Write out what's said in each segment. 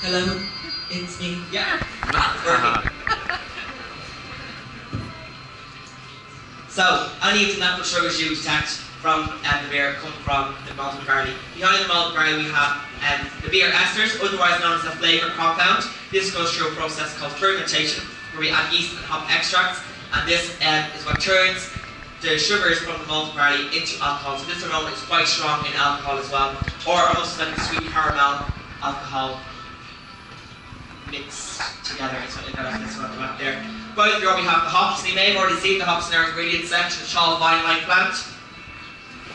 Hello, it's me. Yeah, working. So, any of the natural sugars you detect from the beer come from the malted barley. Behind the malted barley we have the beer esters, otherwise known as the flavour compound. This goes through a process called fermentation, where we add yeast and hop extracts, and this is what turns the sugars from the malted barley into alcohol. So this aroma is quite strong in alcohol as well, or almost like a sweet caramel alcohol mix together. It's something that that's what I'm there. Boiling here we have the hops. You may have already seen the hops in our ingredients section, the Chal vine-like plant.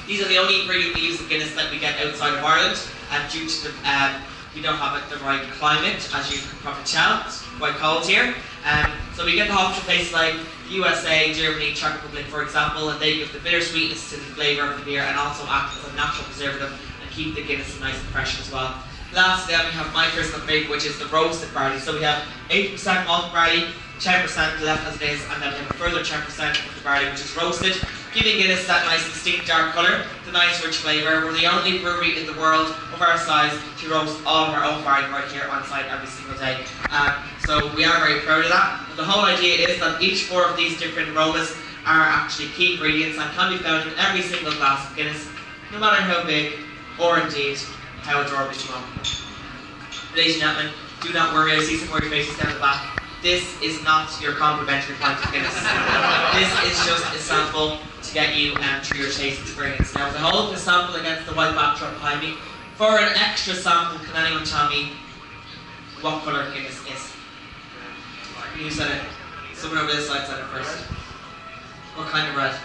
These are the only ingredient we use in Guinness that we get outside of Ireland, and due to the we don't have the right climate, as you can probably tell. It's quite cold here. So we get the hops from places like USA, Germany, Czech Republic, for example, and they give the bitter sweetness to the flavour of the beer and also act as a natural preservative and keep the Guinness nice and fresh as well. Lastly, we have my personal favourite, which is the roasted barley. So we have 80% malted barley, 10% left as it is, and then we have a further 10% of the barley which is roasted, giving Guinness that nice distinct dark colour, the nice rich flavour. We're the only brewery in the world of our size to roast all of our own barley right here on site every single day. So we are very proud of that. And the whole idea is that each four of these different aromas are actually key ingredients and can be found in every single glass of Guinness, no matter how big or indeed how adorable you want. Ladies and gentlemen, do not worry, I see some worried faces down the back. This is not your complimentary pint of Guinness. This is just a sample to get you through your taste experience. Now, to hold the sample against the white backdrop behind me, for an extra sample, can anyone tell me what colour Guinness is? You said it. Someone over this side said it first. What kind of red?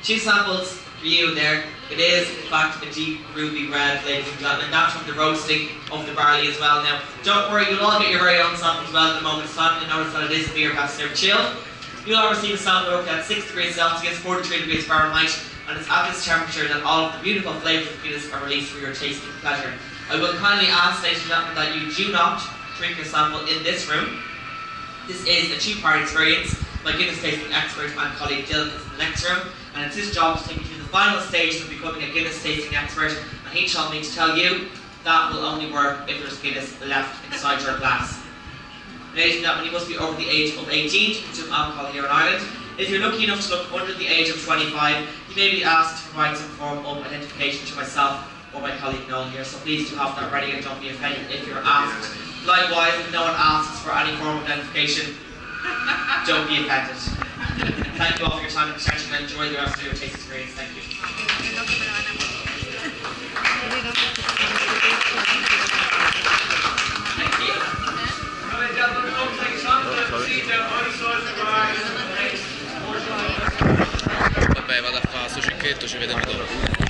Two samples for you there. It is in fact a deep ruby red, ladies and gentlemen. That's from the roasting of the barley as well. Now, don't worry, you'll all get your very own sample as well at the moment. Time to notice that it is a beer best served chilled. You'll all receive a sample up at 6 degrees Celsius, 43 degrees Fahrenheit, and it's at this temperature that all of the beautiful flavours of Guinness are released for your tasting pleasure. I will kindly ask, ladies and gentlemen, that you do not drink your sample in this room. This is a two-part experience. My Guinness tasting expert and colleague Dylan is in the next room, and it's his job to take you through the final stage of becoming a Guinness tasting expert, and he shall need to tell you that will only work if there's Guinness left inside your glass. Ladies and gentlemen, you must be over the age of 18 to consume alcohol here in Ireland. If you're lucky enough to look under the age of 25, you may be asked to provide some form of identification to myself or my colleague Noel here, so please do have that ready and don't be offended if you're asked. Likewise, if no one asks for any form of identification, don't be offended. Thank you all for your time and attention, and enjoy the rest of your taste experience. Thank you. Thank you. Vabbè, vado a fare sto cicchetto, ci vediamo dopo.